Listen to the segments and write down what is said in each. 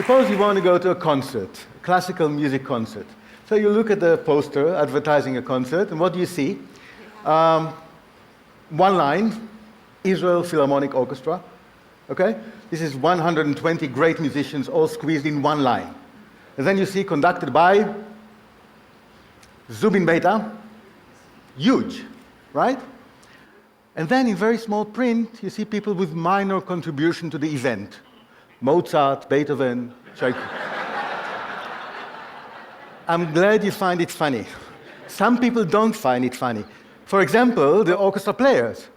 Suppose you want to go to a concert, a classical music concert. So you look at the poster advertising a concert, and what do you see? One line, Israel Philharmonic Orchestra. Okay? This is 120 great musicians all squeezed in one line. And then you see conducted by Zubin Mehta, huge, right? And then in very small print, you see people with minor contribution to the event. Mozart, Beethoven, Tchaikovsky. I'm glad you find it funny. Some people don't find it funny. For example, the orchestra players,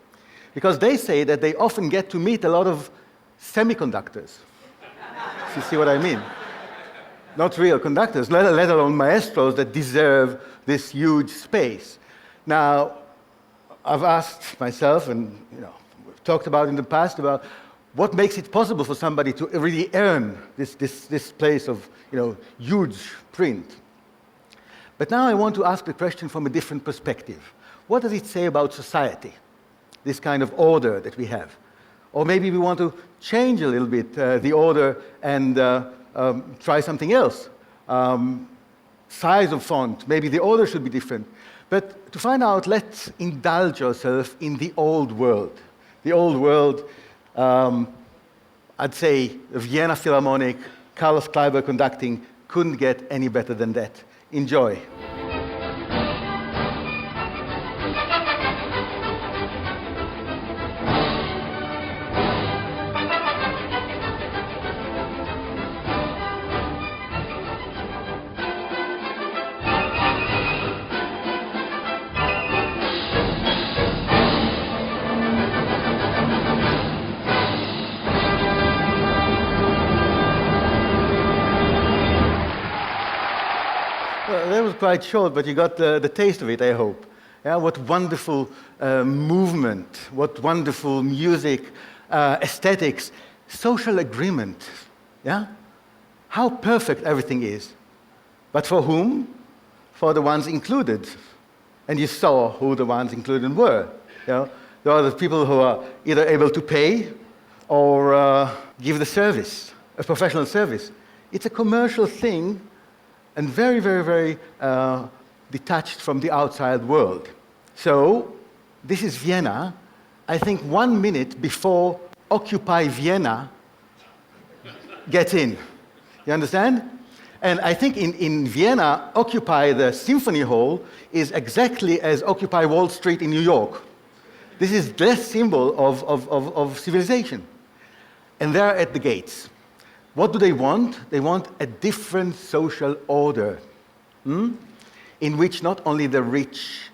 because they say that they often get to meet a lot of semiconductors. You see what I mean? Not real conductors, let alone maestros that deserve this huge space. Now, I've asked myself, and we've talked about in the past about what makes it possible for somebody to really earn this place of huge print. But now I want to ask the question from a different perspective. What does it say about society, this kind of order that we have? Or maybe we want to change a little bit the order and try something else. Size of font, maybe the order should be different. But to find out, let's indulge ourselves in the old world. The old world, I'd say Vienna Philharmonic, Carlos Kleiber conducting, couldn't get any better than that. Enjoy. Well, that was quite short, but you got the taste of it, I hope. Yeah, what wonderful movement, what wonderful music, aesthetics, social agreement. Yeah? How perfect everything is. But for whom? For the ones included. And you saw who the ones included were. There are the people who are either able to pay or give the service, a professional service. It's a commercial thing, and very, very, very detached from the outside world. So, this is Vienna. I think 1 minute before Occupy Vienna gets in. You understand? And I think in Vienna, Occupy the Symphony Hall is exactly as Occupy Wall Street in New York. This is the symbol of civilization. And they're at the gates. What do they want? They want a different social order, in which not only the rich,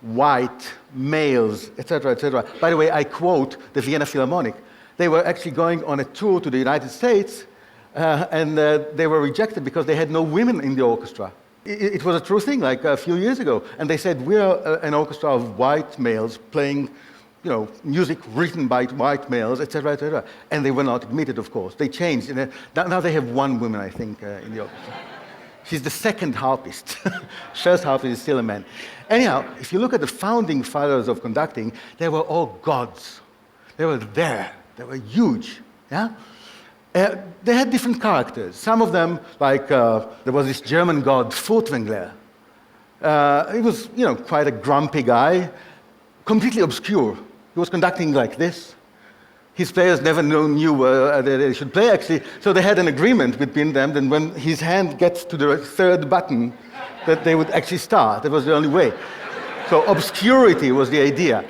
white, males, etc., etc. By the way, I quote the Vienna Philharmonic. They were actually going on a tour to the United States, and they were rejected because they had no women in the orchestra. It was a true thing, like a few years ago. And they said, we are an orchestra of white males playing music written by white males, etc., etc. And they were not admitted, of course. They changed. Now they have one woman, I think, in the orchestra. She's the second harpist. First harpist is still a man. Anyhow, if you look at the founding fathers of conducting, they were all gods. They were there. They were huge. Yeah? They had different characters. Some of them, like there was this German god, Furtwängler. He was, quite a grumpy guy, completely obscure. He was conducting like this. His players never knew they should play, actually, so they had an agreement between them that when his hand gets to the third button, that they would actually start. That was the only way. So obscurity was the idea.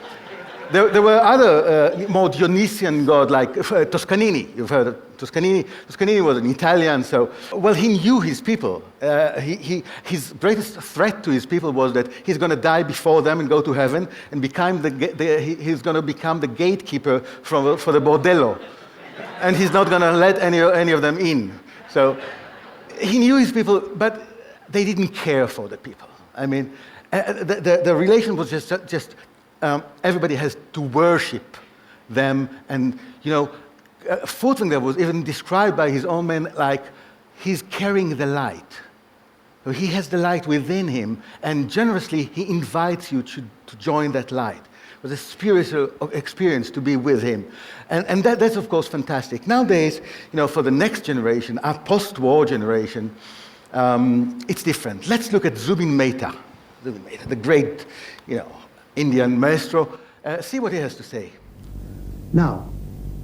There were other more Dionysian gods, like Toscanini. You've heard of Toscanini. Toscanini was an Italian, so, well, he knew his people. His greatest threat to his people was that he's going to die before them and go to heaven, and he's going to become the gatekeeper for the bordello. And he's not going to let any of them in. So he knew his people, but they didn't care for the people. I mean, the relation was just everybody has to worship them, and Furtwängler was even described by his own men like he's carrying the light. So he has the light within him, and generously he invites you to join that light. It was a spiritual experience to be with him. And that's, of course, fantastic. Nowadays, for the next generation, our post-war generation, it's different. Let's look at Zubin Mehta, the great, Indian maestro. See what he has to say. Now,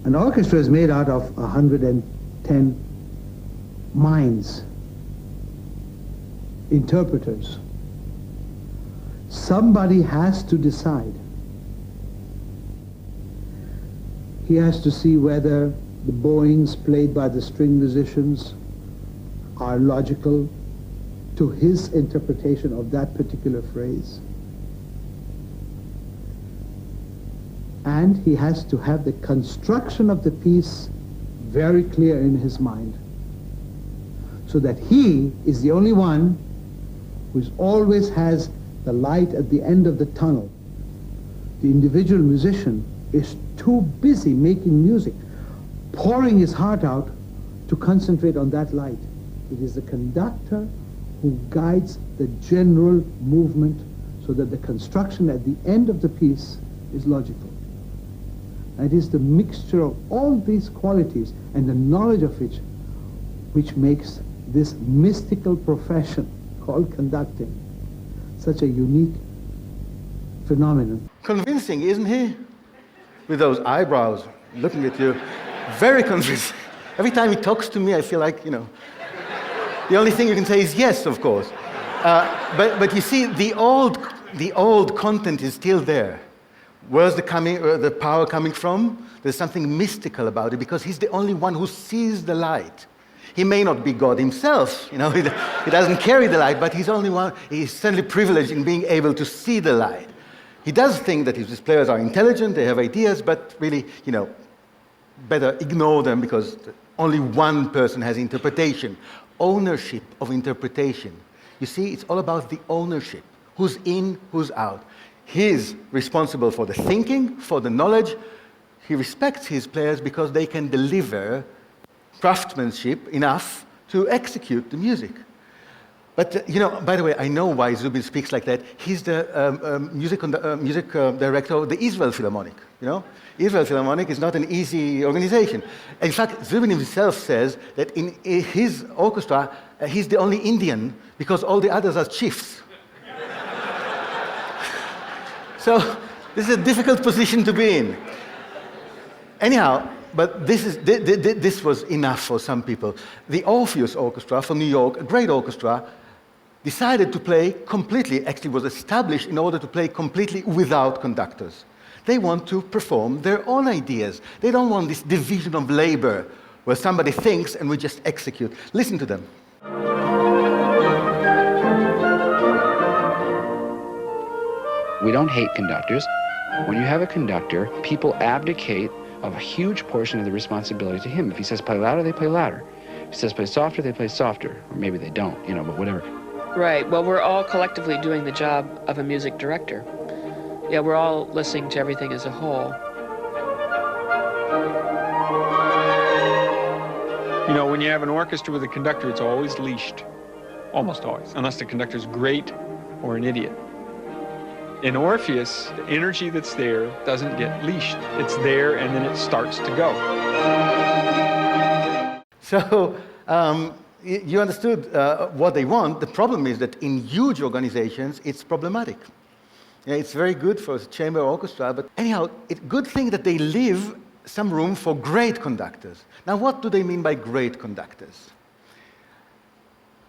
an orchestra is made out of 110 minds, interpreters. Somebody has to decide. He has to see whether the bowings played by the string musicians are logical to his interpretation of that particular phrase. And he has to have the construction of the piece very clear in his mind, so that he is the only one who always has the light at the end of the tunnel. The individual musician is too busy making music, pouring his heart out to concentrate on that light. It is the conductor who guides the general movement so that the construction at the end of the piece is logical. It is the mixture of all these qualities and the knowledge of which makes this mystical profession called conducting such a unique phenomenon. Convincing, isn't he? With those eyebrows looking at you. Very convincing. Every time he talks to me, I feel like, the only thing you can say is yes, of course. But you see, the old content is still there. Where's the power coming from? There's something mystical about it because he's the only one who sees the light. He may not be God himself, he doesn't carry the light, but he's only one. He's certainly privileged in being able to see the light. He does think that his players are intelligent, they have ideas, but really, better ignore them because only one person has interpretation. Ownership of interpretation. You see, it's all about the ownership. Who's in, who's out. He's responsible for the thinking, for the knowledge. He respects his players because they can deliver craftsmanship enough to execute the music. But, by the way, I know why Zubin speaks like that. He's the music director of the Israel Philharmonic, Israel Philharmonic is not an easy organization. In fact, Zubin himself says that in his orchestra, he's the only Indian because all the others are chiefs. So this is a difficult position to be in. Anyhow, but this was enough for some people. The Orpheus Orchestra from New York, a great orchestra, decided to play completely, actually was established in order to play completely without conductors. They want to perform their own ideas. They don't want this division of labor where somebody thinks and we just execute. Listen to them. We don't hate conductors. When you have a conductor, people abdicate of a huge portion of the responsibility to him. If he says play louder, they play louder. If he says play softer, they play softer. Or maybe they don't, but whatever. Right. Well, we're all collectively doing the job of a music director. Yeah, we're all listening to everything as a whole. When you have an orchestra with a conductor, it's always leashed. Almost always. Unless the conductor's great or an idiot. In Orpheus, the energy that's there doesn't get leashed. It's there and then it starts to go. So, you understood what they want. The problem is that in huge organizations, it's problematic. It's very good for a chamber orchestra, but anyhow, it's a good thing that they leave some room for great conductors. Now, what do they mean by great conductors?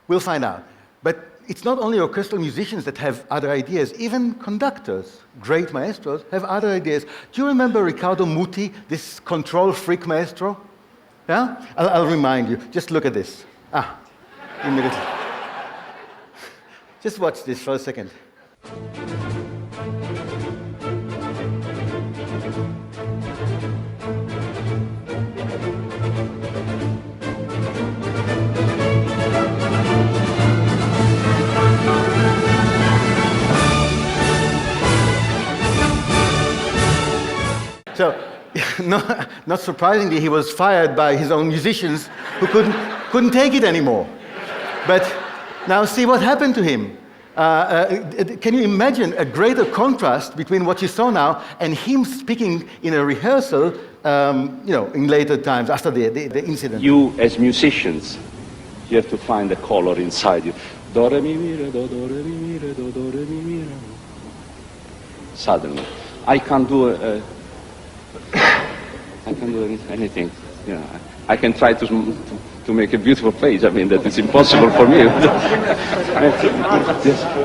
We'll find out. But it's not only orchestral musicians that have other ideas, even conductors, great maestros, have other ideas. Do you remember Riccardo Muti, this control freak maestro? Yeah? I'll remind you. Just look at this. Immediately. Just watch this for a second. So, not surprisingly, he was fired by his own musicians who couldn't take it anymore. But now see what happened to him. Can you imagine a greater contrast between what you saw now and him speaking in a rehearsal, in later times after the incident? You, as musicians, you have to find a color inside you. Do, re, mi, re, do, re, mi, re, do, re, mi, re. Suddenly, I can't do anything. Yeah, I can try to make a beautiful face. I mean, that is impossible for me.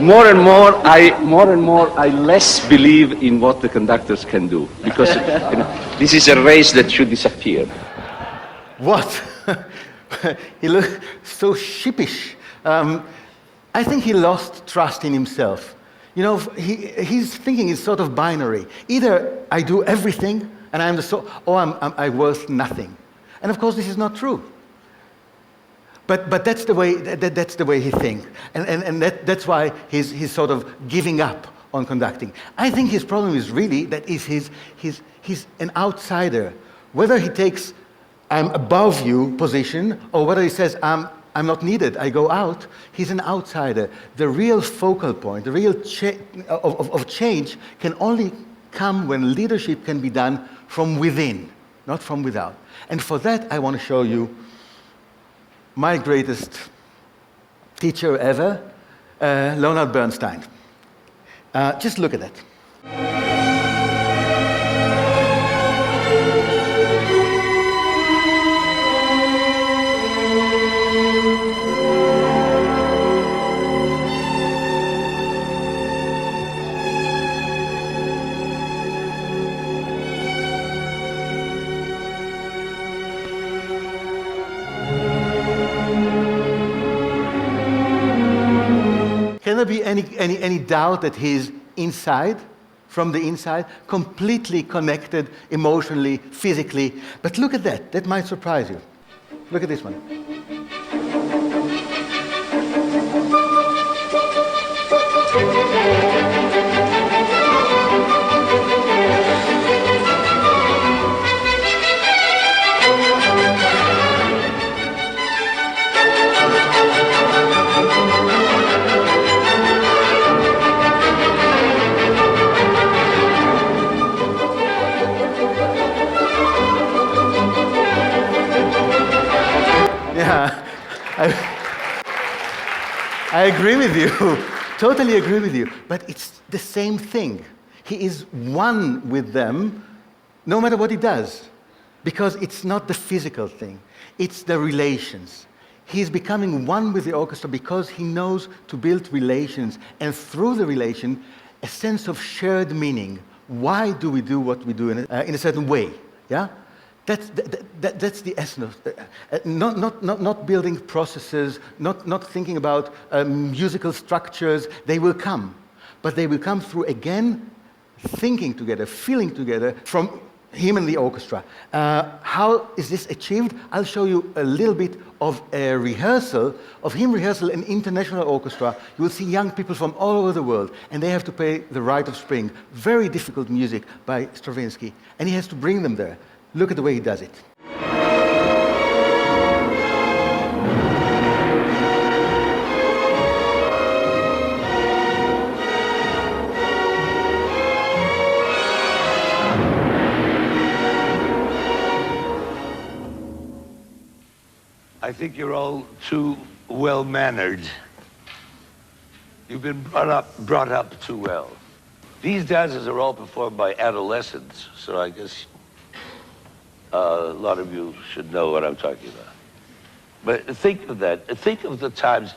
More and more, I less believe in what the conductors can do, because this is a race that should disappear. What? He looked so sheepish. I think he lost trust in himself. His thinking is sort of binary. Either I do everything and or I'm worth nothing. And of course, this is not true. But that's the way he thinks, and that's why he's sort of giving up on conducting. I think his problem is really that he's an outsider. Whether he takes "I'm above you" position, or whether he says I'm not needed, I go out, he's an outsider. The real focal point, the real of change can only come when leadership can be done from within, not from without. And for that, I want to show you my greatest teacher ever, Leonard Bernstein. Just look at that. Can there be any doubt that he's inside, from the inside, completely connected emotionally, physically? But look at that. That might surprise you. Look at this one. I agree with you, totally agree with you, but it's the same thing. He is one with them no matter what he does, because it's not the physical thing, it's the relations. He's becoming one with the orchestra because he knows to build relations, and through the relation, a sense of shared meaning. Why do we do what we do in a certain way? Yeah? That's the essence of not building processes, not thinking about musical structures. They will come, but they will come through, again, thinking together, feeling together from him and the orchestra. How is this achieved? I'll show you a little bit of a rehearsal, of him rehearsal in international orchestra. You will see young people from all over the world, and they have to play The Rite of Spring, very difficult music by Stravinsky, and he has to bring them there. Look at the way he does it. I think you're all too well-mannered. You've been brought up too well. These dances are all performed by adolescents, so I guess a lot of you should know what I'm talking about. But think of that. Think of the times.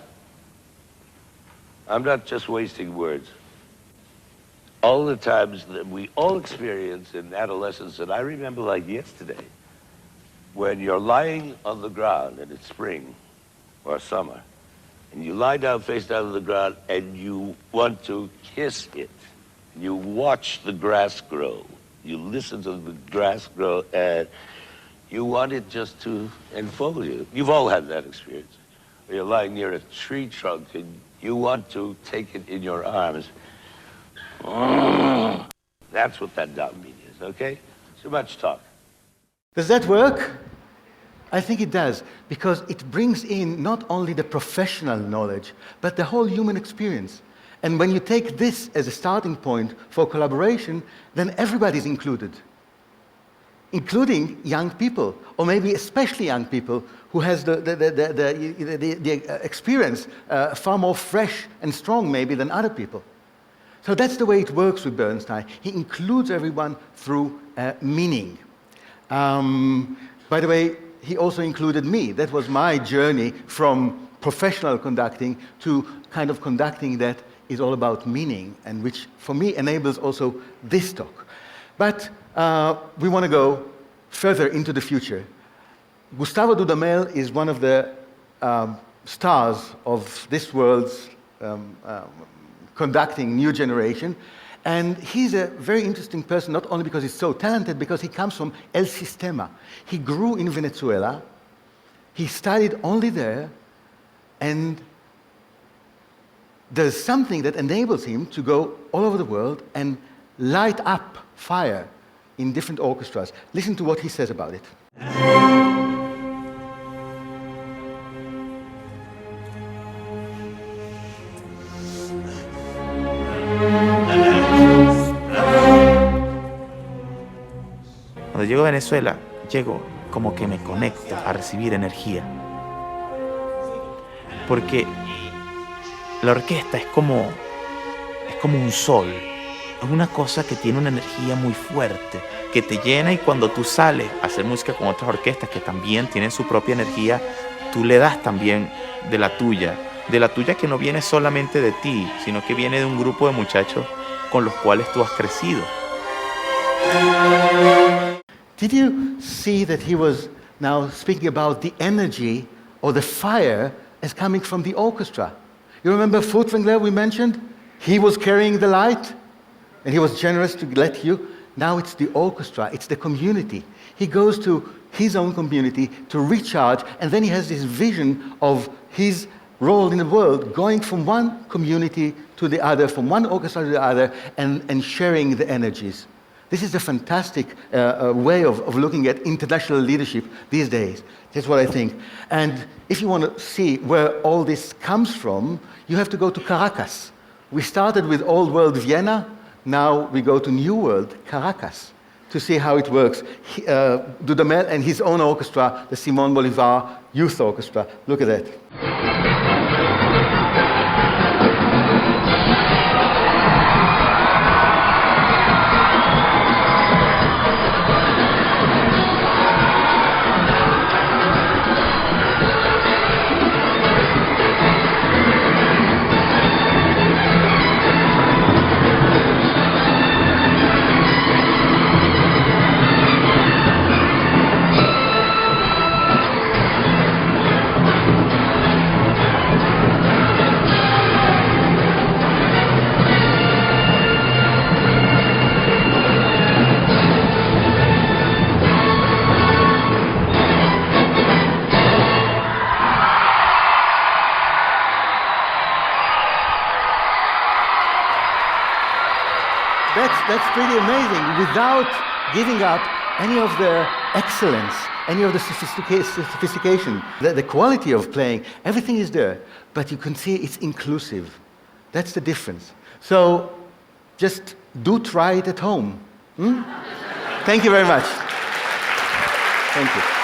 I'm not just wasting words. All the times that we all experience in adolescence, and I remember like yesterday, when you're lying on the ground and it's spring or summer, and you lie down face down on the ground and you want to kiss it. You watch the grass grow. You listen to the grass grow, and you want it just to enfold you. You've all had that experience. You're lying near a tree trunk, and you want to take it in your arms. That's what that Dhamini is, okay? So much talk. Does that work? I think it does, because it brings in not only the professional knowledge, but the whole human experience. And when you take this as a starting point for collaboration, then everybody's included, including young people, or maybe especially young people who has the experience far more fresh and strong maybe than other people. So that's the way it works with Bernstein. He includes everyone through meaning. By the way, he also included me. That was my journey from professional conducting to kind of conducting that is all about meaning, and which for me enables also this talk. But we want to go further into the future. Gustavo Dudamel is one of the stars of this world's conducting new generation. And he's a very interesting person, not only because he's so talented, because he comes from El Sistema. He grew in Venezuela. He studied only there. And there's something that enables him to go all over the world and light up fire in different orchestras. Listen to what he says about it. Cuando llego a Venezuela, llego como que me conecto a recibir energía. Porque la orquesta es como un sol. Es una cosa que tiene una energía muy fuerte, que te llena, y cuando tú sales a hacer música con otras orquestas que también tienen su propia energía, tú le das también de la tuya que no viene solamente de ti, sino que viene de un grupo de muchachos con los cuales tú has crecido. Did you see that he was now speaking about the energy or the fire as coming from the orchestra? You remember Furtwängler we mentioned? He was carrying the light, and he was generous to let you. Now it's the orchestra, it's the community. He goes to his own community to recharge, and then he has this vision of his role in the world, going from one community to the other, from one orchestra to the other, and sharing the energies. This is a fantastic way of looking at international leadership these days. That's what I think. And if you want to see where all this comes from, you have to go to Caracas. We started with Old World Vienna. Now we go to New World Caracas to see how it works. Dudamel and his own orchestra, the Simón Bolívar Youth Orchestra. Look at that. That's pretty amazing, without giving up any of the excellence, any of the sophistication, the quality of playing. Everything is there, but you can see it's inclusive. That's the difference. So just do try it at home. Thank you very much. Thank you.